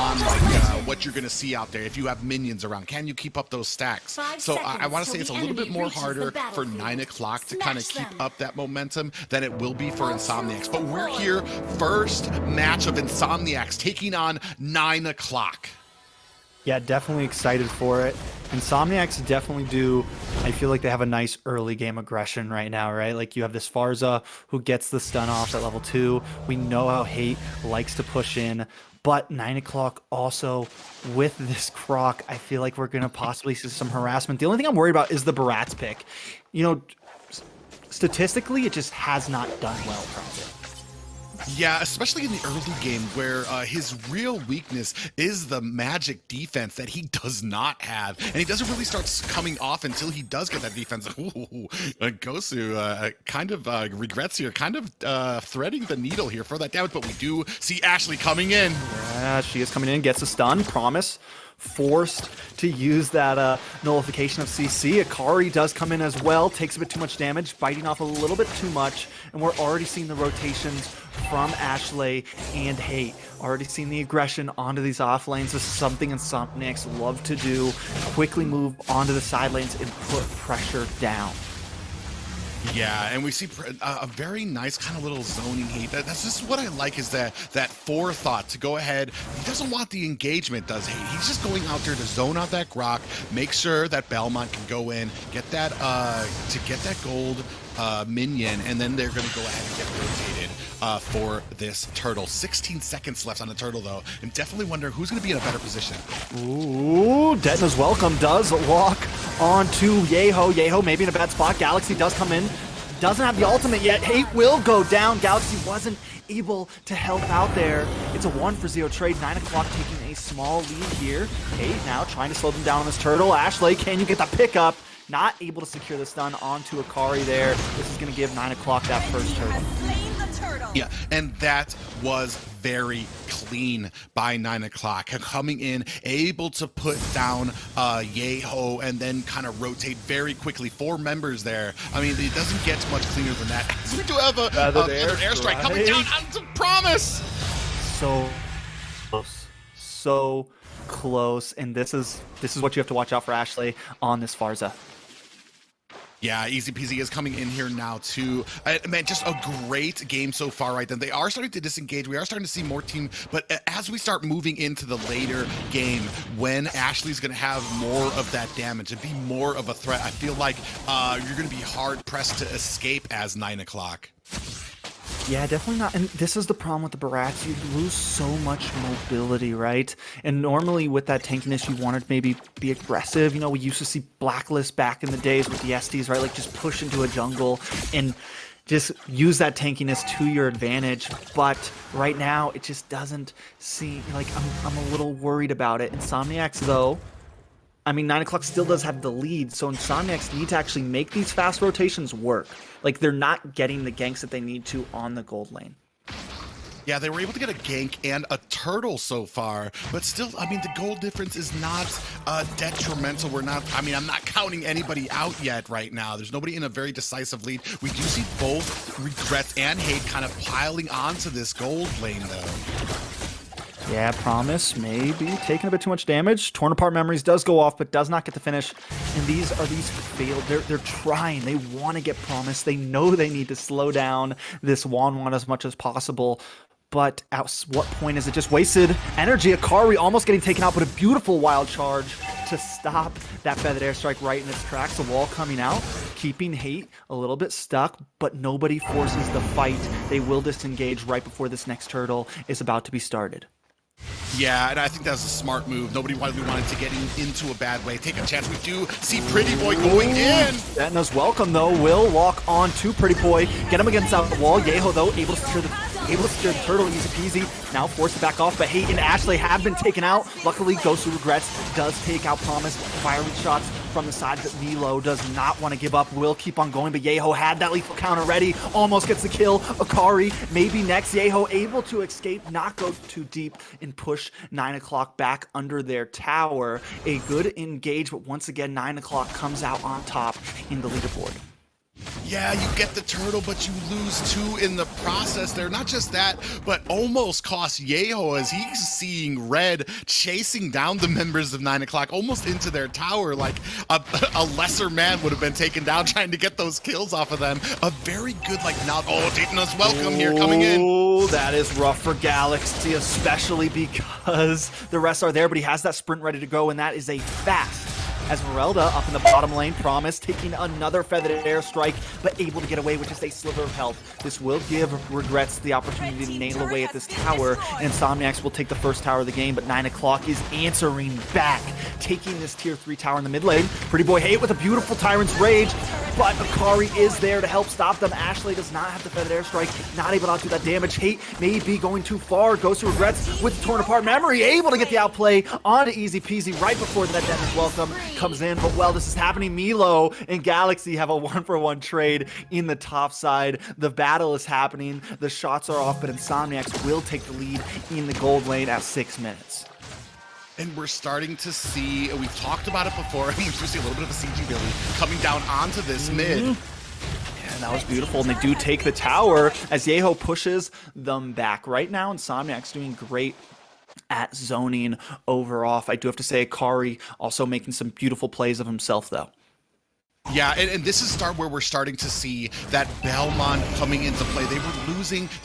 on like what you're going to see out there if you have minions around. Can you keep up those stacks? So I want to say it's a little bit more harder for 9 o'clock to kind of keep up that momentum than it will be for Insomniacs. But we're here, first match of Insomniacs taking on 9 o'clock. Yeah, definitely excited for it. Insomniacs definitely do. I feel like they have a nice early game aggression right now, right? Like you have this Farza who gets the stun off at level 2. We know how Hate likes to push in, but 9 o'clock also with this Croc, I feel like we're going to possibly see some harassment. The only thing I'm worried about is the Barat's pick. You know, statistically, it just has not done well, probably. Yeah, especially in the early game where his real weakness is the magic defense that he does not have. And he doesn't really start coming off until he does get that defense. Ooh, Gosu kind of regrets here, kind of threading the needle here for that damage. But we do see Ashley coming in. Yeah, she is coming in, gets a stun, Promise. Forced to use that nullification of CC. Akari does come in as well, takes a bit too much damage, biting off a little bit too much, and we're already seeing the rotations from Ashley and Hate. Already seeing the aggression onto these off lanes. This is something Insomniacs love to do. Quickly move onto the side lanes and put pressure down. Yeah, and we see a very nice kind of little zoning Hate. That's just what I like, is that forethought to go ahead. He doesn't want the engagement, does he? He's just going out there to zone out that Grok, make sure that Belmont can go in, get that to get that gold minion, and then they're going to go ahead and get rotated for this turtle. 16 seconds left on the turtle, though. I'm definitely wondering who's going to be in a better position. Ooh, Detna's welcome does lock onto Yeho. Yeho maybe in a bad spot. Galaxy does come in. Doesn't have the ultimate yet. Hate will go down. Galaxy wasn't able to help out there. It's a 1-for-0 trade. 9 o'clock taking a small lead here. Hate now trying to slow them down on this turtle. Ashley, can you get the pickup? Not able to secure the stun onto Akari there. This is going to give 9 o'clock that first turtle. Yeah, and that was very clean by 9 o'clock. Coming in, able to put down Yeho and then kind of rotate very quickly. 4 members there. I mean, it doesn't get much cleaner than that. We do have a airstrike coming down onto Promise. So close. So close. And this is what you have to watch out for Ashley on this Farza. Yeah, Easy Peasy is coming in here now too. Man, just a great game so far, right? Then they are starting to disengage. We are starting to see more team, but as we start moving into the later game, when Ashley's going to have more of that damage and be more of a threat, I feel like you're going to be hard pressed to escape as 9 o'clock. Yeah, definitely not. And this is the problem with the Barats. You lose so much mobility, right? And normally with that tankiness, you want to maybe be aggressive. You know, we used to see Blacklist back in the days with the STs, right? Like just push into a jungle and just use that tankiness to your advantage. But right now, it just doesn't seem like I'm a little worried about it. Insomniacs, though, I mean, 9 o'clock still does have the lead, so Insomniacs need to actually make these fast rotations work. Like, they're not getting the ganks that they need to on the gold lane. Yeah, they were able to get a gank and a turtle so far, but still, I mean, the gold difference is not detrimental. I'm not counting anybody out yet right now. There's nobody in a very decisive lead. We do see both Regrets and Hate kind of piling onto this gold lane, though. Yeah, Promise maybe taking a bit too much damage. Torn Apart Memories does go off, but does not get the finish. And these failed. They're trying. They want to get Promise. They know they need to slow down this Wan as much as possible. But at what point is it just wasted energy? Akari almost getting taken out, but a beautiful wild charge to stop that feathered airstrike right in its tracks. The wall coming out, keeping Hate a little bit stuck, but nobody forces the fight. They will disengage right before this next turtle is about to be started. Yeah, and I think that's a smart move. Nobody wanted to get into a bad way. Take a chance. We do see Pretty Boy going in. Detna's welcome, though. Will walk on to Pretty Boy. Get him against that wall. Yeho, though, able to secure the turtle. Easy peasy. Now forced to back off, but Hate and Ashley have been taken out. Luckily, Gosu Regrets does take out Promise. Firing shots from the side, but Milo does not want to give up. Will keep on going, but Yeho had that lethal counter ready. Almost gets the kill. Akari maybe next. Yeho able to escape, not go too deep, and push 9 o'clock back under their tower. A good engage, but once again, 9 o'clock comes out on top in the leaderboard. Yeah, you get the turtle, but you lose 2 in the process there. Not just that, but almost cost Yeho as he's seeing red, chasing down the members of 9 o'clock, almost into their tower, like a lesser man would have been taken down trying to get those kills off of them. A very good, like, now, oh, Dayton's welcome here, coming in. Oh, that is rough for Galaxy, especially because the rest are there, but he has that sprint ready to go, and that is a fast. Esmeralda up in the bottom lane, Promise taking another feathered airstrike, but able to get away with just a sliver of health. This will give Regrets the opportunity to nail away at this tower, and Insomniacs will take the first tower of the game, but 9 o'clock is answering back, taking this tier 3 tower in the mid lane. Pretty Boy Hate with a beautiful Tyrant's Rage, but Akari is there to help stop them. Ashley does not have the feathered airstrike, not able to do that damage. Hate may be going too far, goes to Regrets with the torn apart memory, able to get the outplay onto Easy Peasy right before that damage welcome comes in. But while this is happening, Milo and Galaxy have a 1-for-1 trade in the top side. The battle is happening, the shots are off, but Insomniacs will take the lead in the gold lane at 6 minutes. And we're starting to see, we've talked about it before, we see a little bit of a CG Billy coming down onto this mid. And that was beautiful, and they do take the tower as Yeho pushes them back. Right now, Insomniac's doing great at zoning over off. I do have to say, Akari also making some beautiful plays of himself, though. Yeah, and this is where we're starting to see that Belmont coming into play. They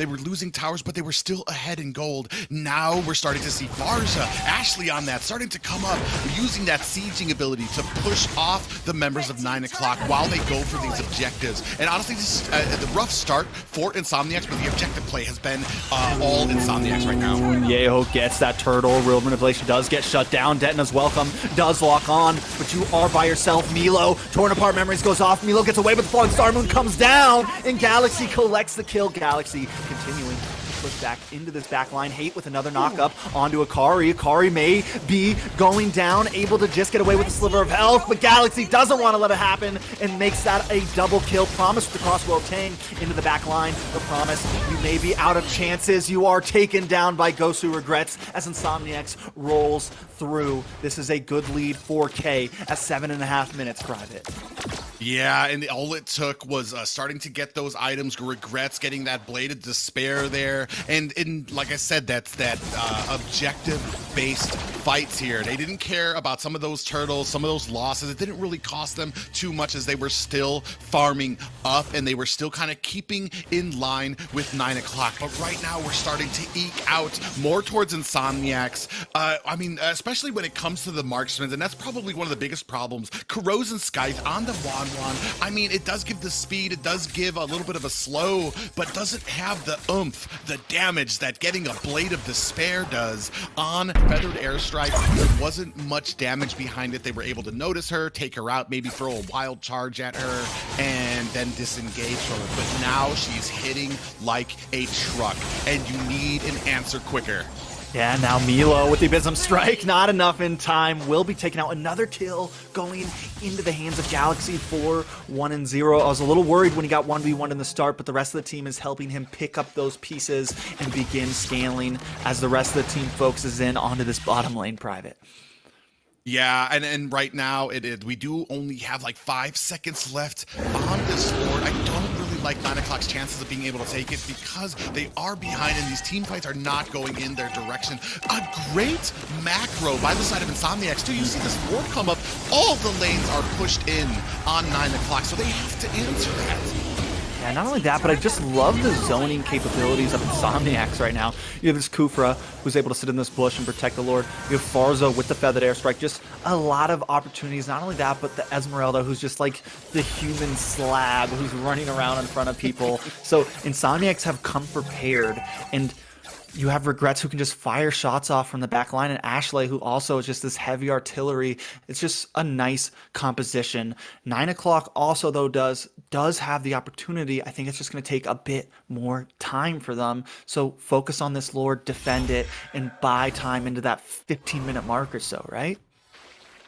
were losing towers, but they were still ahead in gold. Now we're starting to see Varja, Ashley on that, starting to come up, using that sieging ability to push off the members of 9 o'clock while they go for these objectives. And honestly, this is the rough start for Insomniacs, but the objective play has been all Insomniacs right now. Yeho gets that turtle. Real manipulation does get shut down. Detna's welcome does lock on, but you are by yourself. Milo, torn apart memories goes off. Milo gets away, but the falling Star Moon comes down, and Galaxy collects the kill. Galaxy continuing to push back into this back line. Hate with another knock-up onto Akari. Akari may be going down, able to just get away with a sliver of health, but Galaxy doesn't want to let it happen and makes that a double kill. Promise with the crossbow Tang into the back line. The Promise, you may be out of chances. You are taken down by Gosu Regrets as Insomniacs rolls through. This is a good lead for K at 7.5 minutes, Private. Yeah, and all it took was starting to get those items, Regrets, getting that Blade of Despair there, and like I said, that's that objective-based fights here. They didn't care about some of those turtles, some of those losses. It didn't really cost them too much as they were still farming up, and they were still kind of keeping in line with 9 o'clock. But right now, we're starting to eke out more towards Insomniacs. I mean, especially when it comes to the marksmen, and that's probably one of the biggest problems. Corrosion Skies on the Wan. I mean, it does give the speed, it does give a little bit of a slow, but doesn't have the oomph, the damage that getting a Blade of Despair does on Feathered Airstrike. There wasn't much damage behind it. They were able to notice her, take her out, maybe throw a wild charge at her, and then disengage from her. But now she's hitting like a truck, and you need an answer quicker. Yeah, now Milo with the Abysm Strike, not enough in time, will be taking out another kill going into the hands of Galaxy for 1-0. I was a little worried when he got 1v1 in the start, but the rest of the team is helping him pick up those pieces and begin scaling as the rest of the team focuses in onto this bottom lane Private. Yeah, and right now we do only have like 5 seconds left on this board. I don't really like 9 o'clock's chances of being able to take it because they are behind and these team fights are not going in their direction. A great macro by the side of Insomniacs too. You see this board come up, all the lanes are pushed in on 9 o'clock, so they have to answer that. Yeah, not only that, but I just love the zoning capabilities of Insomniacs right now. You have this Kufra, who's able to sit in this bush and protect the Lord. You have Farza with the Feathered Airstrike. Just a lot of opportunities. Not only that, but the Esmeralda, who's just like the human slab who's running around in front of people. So Insomniacs have come prepared, and you have Regrets who can just fire shots off from the back line, and Ashley who also is just this heavy artillery. It's just a nice composition. 9 o'clock also though does have the opportunity. I think it's just going to take a bit more time for them. So focus on this Lord, defend it, and buy time into that 15-minute mark or so, right?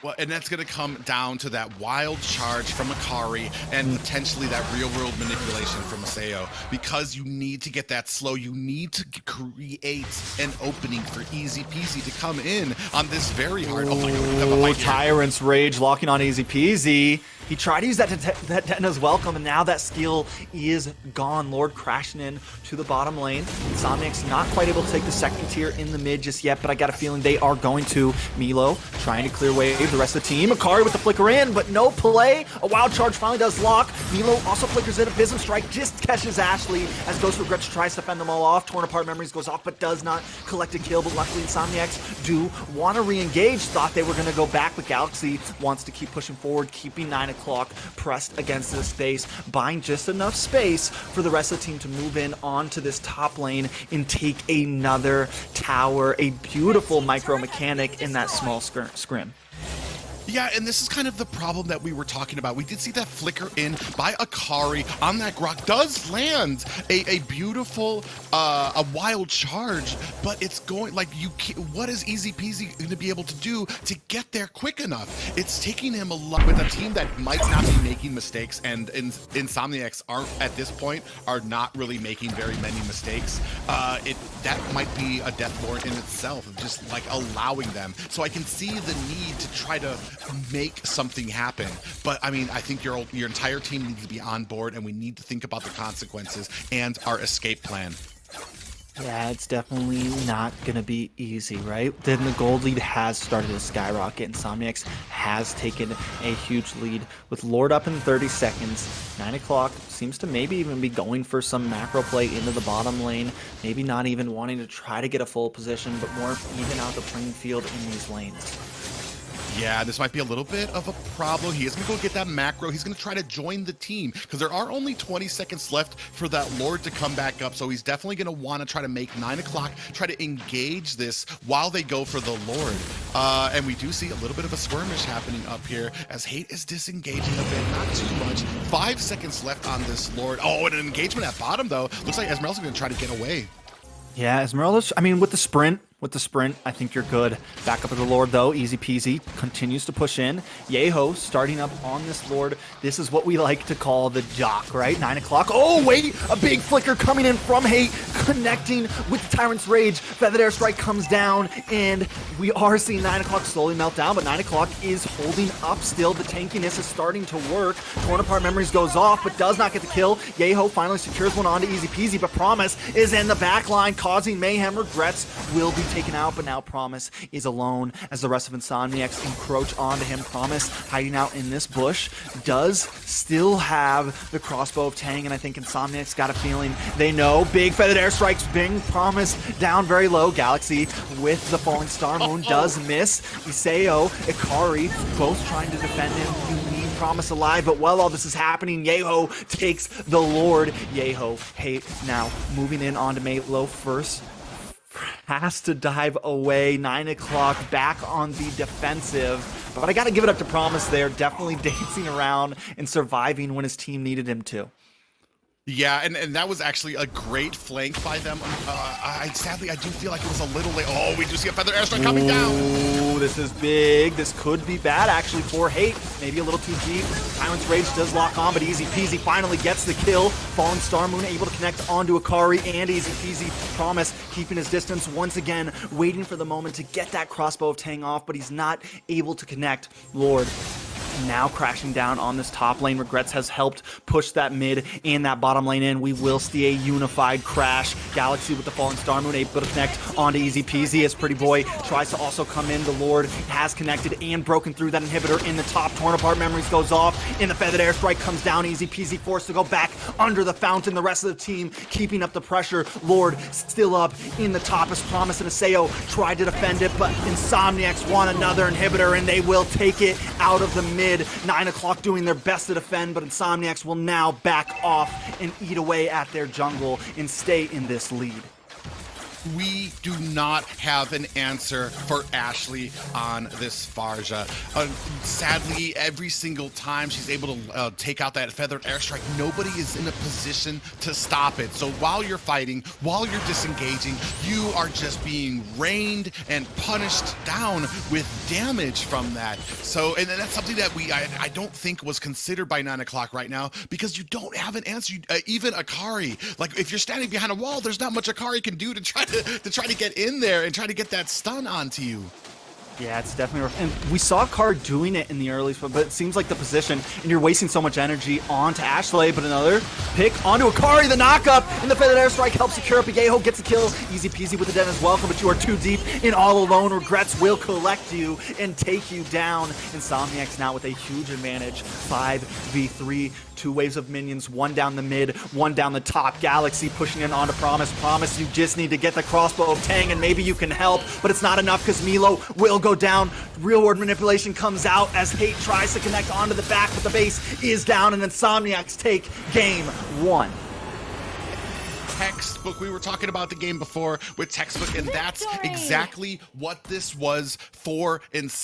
Well, and that's going to come down to that wild charge from Akari and potentially that real-world manipulation from Maseo, because you need to get that slow. You need to create an opening for Easy Peasy to come in on this very hard. Oh my God, we have a fight here. Tyrant's Rage locking on Easy Peasy. He tried to use that Detna's welcome, and now that skill is gone. Lord crashing in to the bottom lane. Insomniacs not quite able to take the second tier in the mid just yet, but I got a feeling they are going to. Milo trying to clear wave the rest of the team. Akari with the flicker in, but no play. A wild charge finally does lock. Milo also flickers in. A Bism strike just catches Ashley as Ghost Regrets tries to fend them all off. Torn apart memories goes off, but does not collect a kill. But luckily Insomniacs do want to re-engage. Thought they were going to go back, but Galaxy wants to keep pushing forward, keeping 9 o'clock pressed against this space, buying just enough space for the rest of the team to move in onto this top lane and take another tower. A beautiful micro mechanic in that small scrim. Yeah, and this is kind of the problem that we were talking about. We did see that flicker in by Akari on that Grok. Does land a beautiful, a wild charge, but it's going, like, you can't, what is Easy Peasy going to be able to do to get there quick enough? It's taking him a lot with a team that might not be making mistakes, and Insomniacs aren't, at this point, are not really making very many mistakes. That might be a death lore in itself, of just, like, allowing them. So I can see the need to try to make something happen, but I mean, I think your entire team needs to be on board, and we need to think about the consequences and our escape plan. Yeah, it's definitely not going to be easy, right? Then the gold lead has started to skyrocket. Insomniacs has taken a huge lead with Lord up in 30 seconds. 9 o'clock seems to maybe even be going for some macro play into the bottom lane. Maybe not even wanting to try to get a full position, but more even out the playing field in these lanes. Yeah, this might be a little bit of a problem. He is going to go get that macro. He's going to try to join the team because there are only 20 seconds left for that Lord to come back up. So he's definitely going to want to try to make 9 o'clock, try to engage this while they go for the Lord. And we do see a little bit of a skirmish happening up here as Hate is disengaging a bit, not too much. 5 seconds left on this Lord. Oh, and an engagement at bottom, though. Looks like Esmeralda's going to try to get away. Yeah, Esmeralda, I mean, with the sprint, I think you're good. Back up to the Lord, though. Easy peasy. Continues to push in. Yeho starting up on this Lord. This is what we like to call the jock, right? 9 o'clock. Oh, wait! A big flicker coming in from Hate, connecting with the Tyrant's Rage. Feathered Airstrike comes down, and we are seeing 9 o'clock slowly melt down, but 9 o'clock is holding up still. The tankiness is starting to work. Torn apart memories goes off, but does not get the kill. Yeho finally secures one onto Easy Peasy, but Promise is in the back line, causing mayhem. Regrets will be taken out, but now Promise is alone as the rest of Insomniacs encroach onto him. Promise hiding out in this bush does still have the crossbow of Tang, and I think Insomniacs got a feeling they know. Big feathered airstrikes, bing, Promise down very low. Galaxy with the falling star moon does miss. Iseo, Ikari, both trying to defend him. You need Promise alive, but while all this is happening, Yeho takes the Lord. Yeho, Hate now moving in onto Melo first. Has to dive away. 9 o'clock back on the defensive, but I gotta give it up to Promise there, definitely dancing around and surviving when his team needed him to. Yeah, and that was actually a great flank by them. Sadly, I do feel like it was a little late. Oh, we do see a feather airstrike coming down. Ooh, this is big. This could be bad, actually, for Hate. Maybe a little too deep. Tyrant's Rage does lock on, but Easy Peasy finally gets the kill. Fallen Star Moon able to connect onto Akari, and Easy Peasy Promise keeping his distance once again, waiting for the moment to get that crossbow of Tang off, but he's not able to connect. Lord now crashing down on this top lane. Regrets has helped push that mid and that bottom lane in. We will see a unified crash. Galaxy with the Fallen Star Moon able to connect onto Easy Peasy as Pretty Boy tries to also come in. The Lord has connected and broken through that inhibitor in the top. Torn apart memories goes off, and the feathered airstrike comes down. Easy Peasy forced to go back under the fountain. The rest of the team keeping up the pressure. Lord still up in the top as Promise and Aseo tried to defend it, but Insomniacs want another inhibitor, and they will take it out of the mid. 9 o'clock doing their best to defend, but Insomniacs will now back off and eat away at their jungle and stay in this lead. We do not have an answer for Ashley on this Farja. Sadly, every single time she's able to take out that feathered airstrike, nobody is in a position to stop it. So while you're fighting, while you're disengaging, you are just being rained and punished down with damage from that. So, and that's something that I don't think was considered by 9 o'clock right now, because you don't have an answer. Even Akari, like, if you're standing behind a wall, there's not much Akari can do to try to get in there and try to get that stun onto you. Yeah, it's definitely rough. And we saw Card doing it in the early spot, but it seems like the position, and you're wasting so much energy onto Ashley, but another pick onto Akari, the knockup, and the feathered airstrike helps secure up. Yeho gets a kill, easy peasy with the den as well, but you are too deep in all alone. Regrets will collect you and take you down. Insomniacs now with a huge advantage, 5v3, 2 waves of minions, 1 down the mid, 1 down the top. Galaxy pushing in onto Promise. Promise, you just need to get the crossbow of Tang, and maybe you can help, but it's not enough because Milo will go down. Real world manipulation comes out as Hate tries to connect onto the back, but the base is down, and Insomniacs take game 1. Textbook. We were talking about the game before with Textbook, and that's exactly what this was for Insomniacs.